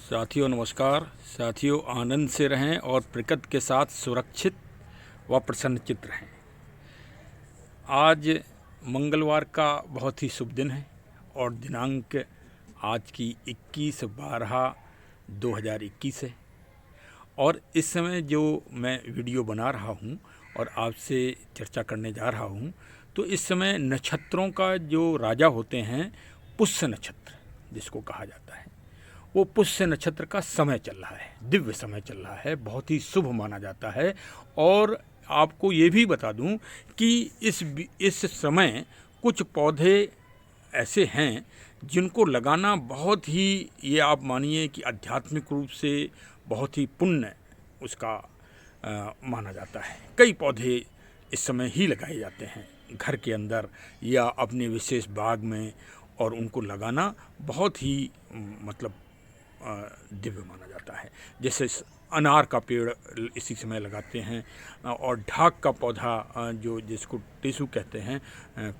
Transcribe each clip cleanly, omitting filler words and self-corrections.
साथियों नमस्कार। साथियों आनंद से रहें और प्रकृति के साथ सुरक्षित व प्रसन्नचित्त रहें। आज मंगलवार का बहुत ही शुभ दिन है और दिनांक आज की 21/12/2021 है। और इस समय जो मैं वीडियो बना रहा हूँ और आपसे चर्चा करने जा रहा हूँ, तो इस समय नक्षत्रों का जो राजा होते हैं पुष्य नक्षत्र जिसको कहा जाता है, वो पुष्य नक्षत्र का समय चल रहा है, दिव्य समय चल रहा है, बहुत ही शुभ माना जाता है। और आपको ये भी बता दूं कि इस समय कुछ पौधे ऐसे हैं जिनको लगाना बहुत ही, ये आप मानिए कि आध्यात्मिक रूप से बहुत ही पुण्य उसका माना जाता है। कई पौधे इस समय ही लगाए जाते हैं घर के अंदर या अपने विशेष बाग में, और उनको लगाना बहुत ही मतलब दिव्य माना जाता है। जैसे अनार का पेड़ इसी समय लगाते हैं, और ढाक का पौधा जो जिसको टेसू कहते हैं,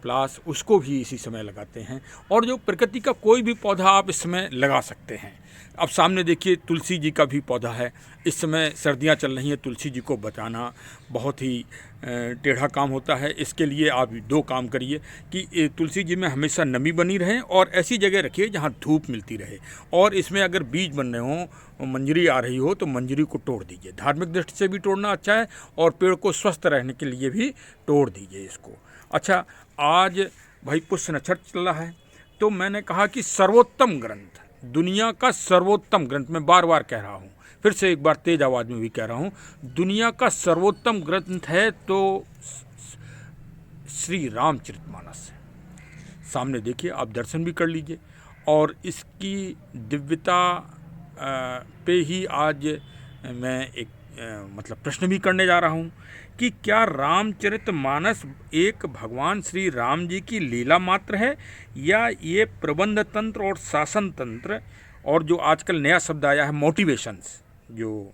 प्लास, उसको भी इसी समय लगाते हैं। और जो प्रकृति का कोई भी पौधा आप इस समय लगा सकते हैं। अब सामने देखिए तुलसी जी का भी पौधा है। इस समय सर्दियां चल रही हैं, तुलसी जी को बचाना बहुत ही टेढ़ा काम होता है। इसके लिए आप दो काम करिए कि तुलसी जी में हमेशा नमी बनी रहे और ऐसी जगह रखिए जहां धूप मिलती रहे। और इसमें अगर बीज बन रहे हों, मंजरी आ रही हो, तो मंजरी को तोड़ दीजिए। धार्मिक दृष्टि से भी तोड़ना अच्छा है और पेड़ को स्वस्थ रहने के लिए भी तोड़ दीजिए इसको। अच्छा, आज भाई पुष्य नक्षत्र चल रहा है, तो मैंने कहा कि सर्वोत्तम ग्रंथ, दुनिया का सर्वोत्तम ग्रंथ, मैं बार बार कह रहा हूँ, फिर से एक बार तेज आवाज़ में भी कह रहा हूँ, दुनिया का सर्वोत्तम ग्रंथ है तो श्री रामचरितमानस। सामने देखिए, आप दर्शन भी कर लीजिए। और इसकी दिव्यता पे ही आज मैं एक मतलब प्रश्न भी करने जा रहा हूँ कि क्या रामचरितमानस एक भगवान श्री राम जी की लीला मात्र है, या ये प्रबंध तंत्र और शासन तंत्र, और जो आजकल नया शब्द आया है मोटिवेशंस, जो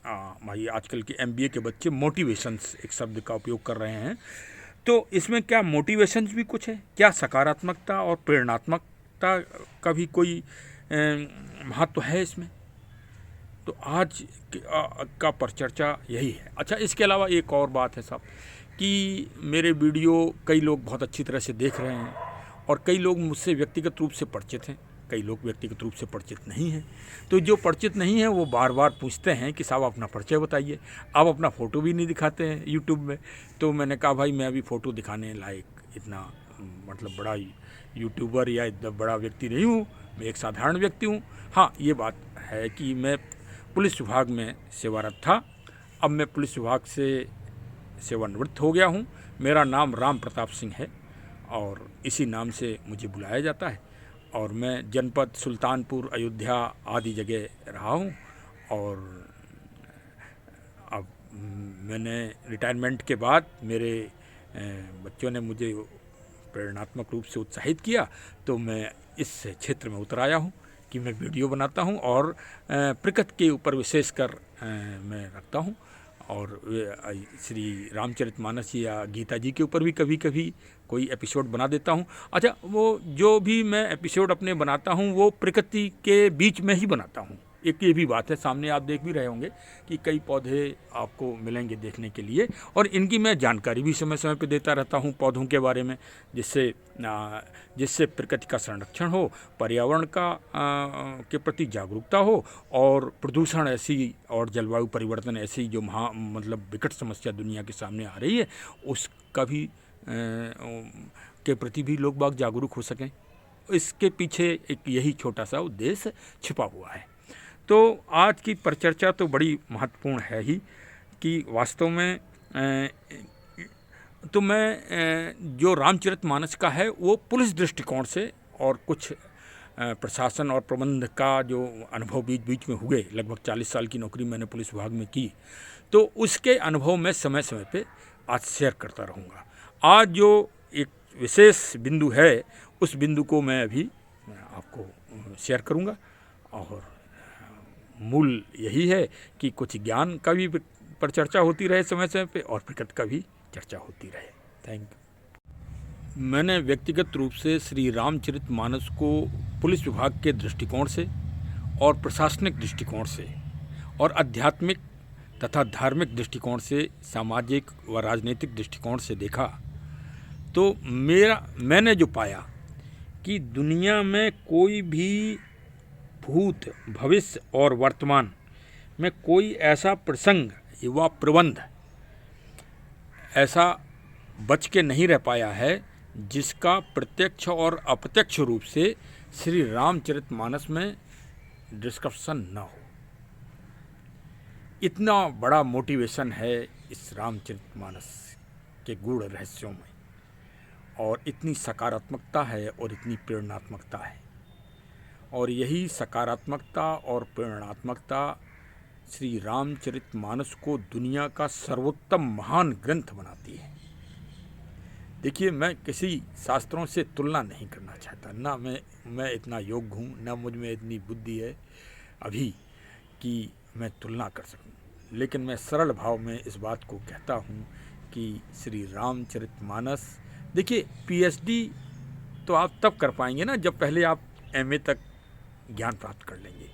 भाई आजकल के MBA के बच्चे मोटिवेशंस एक शब्द का उपयोग कर रहे हैं, तो इसमें क्या मोटिवेशंस भी कुछ है? क्या सकारात्मकता और प्रेरणात्मकता का भी कोई महत्व है इसमें? तो आज का परिचर्चा यही है। अच्छा, इसके अलावा एक और बात है साहब कि मेरे वीडियो कई लोग बहुत अच्छी तरह से देख रहे हैं और कई लोग मुझसे व्यक्तिगत रूप से परिचित हैं, कई लोग व्यक्तिगत रूप से परिचित नहीं हैं। तो जो परिचित नहीं हैं वो बार बार पूछते हैं कि साहब अपना परिचय बताइए। आप अपना फ़ोटो भी नहीं दिखाते हैं यूट्यूब में। तो मैंने कहा भाई मैं अभी फ़ोटो दिखाने लायक इतना मतलब बड़ा यूट्यूबर या इतना बड़ा व्यक्ति नहीं हूँ, मैं एक साधारण व्यक्ति हूँ। हाँ, ये बात है कि मैं पुलिस विभाग में सेवारत था, अब मैं पुलिस विभाग से सेवानिवृत्त हो गया हूँ। मेरा नाम राम प्रताप सिंह है और इसी नाम से मुझे बुलाया जाता है। और मैं जनपद सुल्तानपुर, अयोध्या आदि जगह रहा हूँ। और अब मैंने रिटायरमेंट के बाद मेरे बच्चों ने मुझे प्रेरणात्मक रूप से उत्साहित किया, तो मैं इस क्षेत्र में उतर आया हूँ कि मैं वीडियो बनाता हूँ और प्रकृति के ऊपर विशेषकर मैं रखता हूँ। और श्री रामचरितमानस या गीता जी के ऊपर भी कभी कभी कोई एपिसोड बना देता हूँ। अच्छा, वो जो भी मैं एपिसोड अपने बनाता हूँ वो प्रकृति के बीच में ही बनाता हूँ। एक ये भी बात है, सामने आप देख भी रहे होंगे कि कई पौधे आपको मिलेंगे देखने के लिए, और इनकी मैं जानकारी भी समय समय पर देता रहता हूँ पौधों के बारे में, जिससे प्रकृति का संरक्षण हो, पर्यावरण का के प्रति जागरूकता हो, और प्रदूषण ऐसी और जलवायु परिवर्तन ऐसी जो मतलब विकट समस्या दुनिया के सामने आ रही है, उसका भी के प्रति भी लोग बाग जागरूक हो सकें। इसके पीछे एक यही छोटा सा उद्देश्य छिपा हुआ है। तो आज की परिचर्चा तो बड़ी महत्वपूर्ण है ही कि वास्तव में तो मैं जो रामचरितमानस का है वो पुलिस दृष्टिकोण से और कुछ प्रशासन और प्रबंध का जो अनुभव बीच बीच में हुए, लगभग 40 साल की नौकरी मैंने पुलिस विभाग में की, तो उसके अनुभव मैं समय समय पे आज शेयर करता रहूँगा। आज जो एक विशेष बिंदु है उस बिंदु को मैं अभी आपको शेयर करूँगा, और मूल यही है कि कुछ ज्ञान का भी पर चर्चा होती रहे समय समय पे और प्रकृति का भी चर्चा होती रहे। Thank you. मैंने व्यक्तिगत रूप से श्री रामचरितमानस को पुलिस विभाग के दृष्टिकोण से और प्रशासनिक दृष्टिकोण से और आध्यात्मिक तथा धार्मिक दृष्टिकोण से, सामाजिक व राजनीतिक दृष्टिकोण से देखा तो मैंने जो पाया कि दुनिया में कोई भी भूत, भविष्य और वर्तमान में कोई ऐसा प्रसंग व प्रबंध ऐसा बच के नहीं रह पाया है जिसका प्रत्यक्ष और अप्रत्यक्ष रूप से श्री रामचरितमानस में डिस्क्रिप्शन न हो। इतना बड़ा मोटिवेशन है इस रामचरितमानस के गूढ़ रहस्यों में, और इतनी सकारात्मकता है और इतनी प्रेरणात्मकता है, और यही सकारात्मकता और प्रेरणात्मकता श्री रामचरितमानस को दुनिया का सर्वोत्तम महान ग्रंथ बनाती है। देखिए, मैं किसी शास्त्रों से तुलना नहीं करना चाहता, ना मैं इतना योग्य हूँ, ना मुझ में इतनी बुद्धि है अभी कि मैं तुलना कर सकूं, लेकिन मैं सरल भाव में इस बात को कहता हूं कि श्री रामचरितमानस, देखिए पीएचडी तो आप तब कर पाएंगे ना जब पहले आप एमए तक ज्ञान प्राप्त कर लेंगे।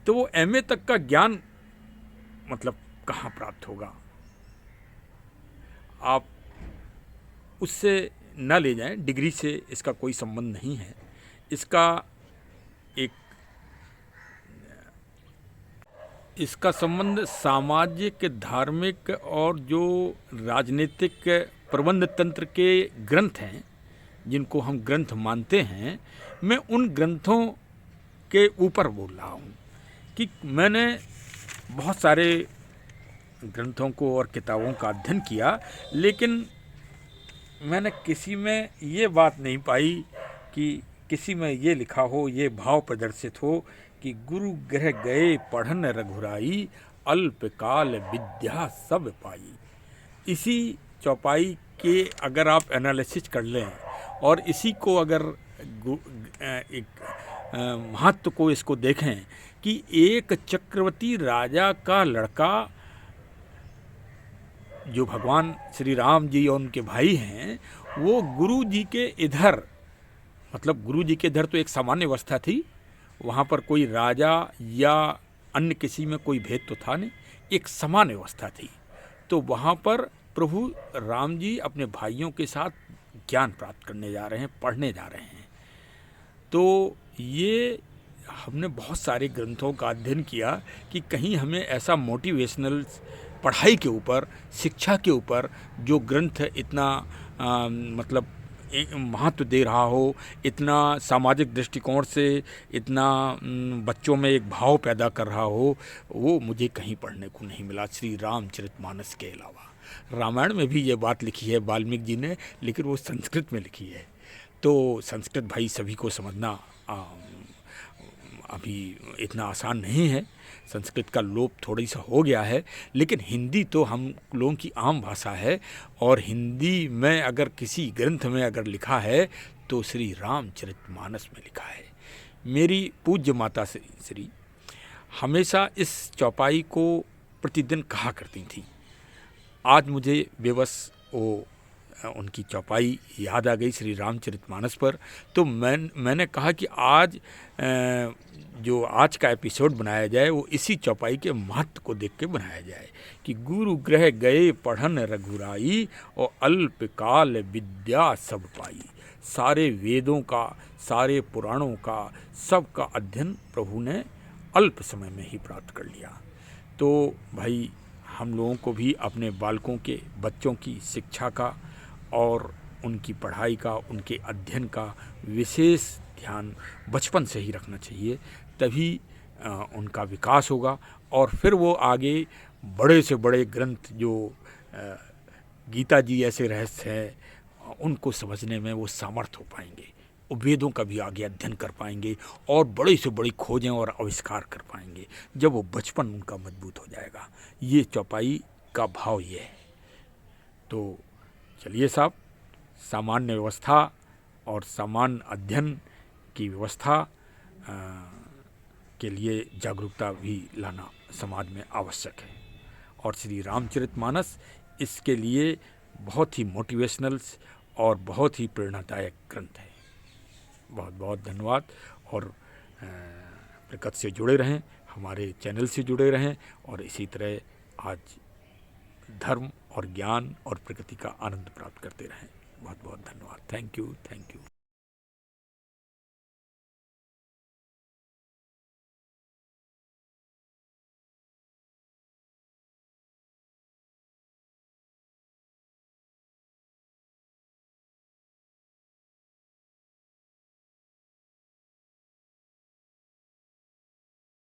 तो वो एमए तक का ज्ञान मतलब कहाँ प्राप्त होगा, आप उससे न ले जाएं, डिग्री से इसका कोई संबंध नहीं है। इसका संबंध सामाजिक, धार्मिक और जो राजनीतिक प्रबंध तंत्र के ग्रंथ हैं, जिनको हम ग्रंथ मानते हैं, मैं उन ग्रंथों के ऊपर बोल रहा हूँ कि मैंने बहुत सारे ग्रंथों को और किताबों का अध्ययन किया, लेकिन मैंने किसी में ये बात नहीं पाई कि किसी में ये लिखा हो, ये भाव प्रदर्शित हो कि गुरु गृह गए पढ़न रघुराई, अल्पकाल विद्या सब पाई। इसी चौपाई के अगर आप एनालिसिस कर लें और इसी को अगर एक महत्व को इसको देखें कि एक चक्रवर्ती राजा का लड़का जो भगवान श्री राम जी और उनके भाई हैं, वो गुरु जी के इधर, मतलब गुरु जी के इधर तो एक सामान्य अवस्था थी, वहाँ पर कोई राजा या अन्य किसी में कोई भेद तो था नहीं, एक समान व्यवस्था थी। तो वहाँ पर प्रभु राम जी अपने भाइयों के साथ ज्ञान प्राप्त करने जा रहे हैं, पढ़ने जा रहे हैं। तो ये हमने बहुत सारे ग्रंथों का अध्ययन किया कि कहीं हमें ऐसा मोटिवेशनल पढ़ाई के ऊपर, शिक्षा के ऊपर जो ग्रंथ इतना मतलब महत्व दे रहा हो, इतना सामाजिक दृष्टिकोण से इतना बच्चों में एक भाव पैदा कर रहा हो, वो मुझे कहीं पढ़ने को नहीं मिला श्री रामचरितमानस के अलावा। रामायण में भी ये बात लिखी है वाल्मीकि जी ने, लेकिन वो संस्कृत में लिखी है। तो संस्कृत भाई सभी को समझना अभी इतना आसान नहीं है, संस्कृत का लोप थोड़ी सा हो गया है, लेकिन हिंदी तो हम लोगों की आम भाषा है, और हिंदी में अगर किसी ग्रंथ में अगर लिखा है तो श्री रामचरितमानस में लिखा है। मेरी पूज्य माता श्री हमेशा इस चौपाई को प्रतिदिन कहा करती थी। आज मुझे बेबस वो उनकी चौपाई याद आ गई श्री रामचरितमानस पर। तो मैंने कहा कि आज जो आज का एपिसोड बनाया जाए वो इसी चौपाई के महत्व को देख के बनाया जाए कि गुरु गृह गए पढ़न रघुराई और अल्पकाल विद्या सब पाई। सारे वेदों का, सारे पुराणों का, सब का अध्ययन प्रभु ने अल्प समय में ही प्राप्त कर लिया। तो भाई हम लोगों को भी अपने बालकों के, बच्चों की शिक्षा का और उनकी पढ़ाई का, उनके अध्ययन का विशेष ध्यान बचपन से ही रखना चाहिए, तभी उनका विकास होगा और फिर वो आगे बड़े से बड़े ग्रंथ जो गीता जी ऐसे रहस्य हैं उनको समझने में वो सामर्थ हो पाएंगे, वेदों का भी आगे अध्ययन कर पाएंगे और बड़ी से बड़ी खोजें और आविष्कार कर पाएंगे जब वो बचपन उनका मजबूत हो जाएगा। ये चौपाई का भाव ये है। तो चलिए साहब, सामान्य व्यवस्था और सामान्य अध्ययन की व्यवस्था के लिए जागरूकता भी लाना समाज में आवश्यक है, और श्री रामचरितमानस इसके लिए बहुत ही मोटिवेशनल और बहुत ही प्रेरणादायक ग्रंथ है। बहुत बहुत धन्यवाद और प्रकृति से जुड़े रहें, हमारे चैनल से जुड़े रहें और इसी तरह आज धर्म और ज्ञान और प्रकृति का आनंद प्राप्त करते रहें। बहुत बहुत धन्यवाद। Thank you.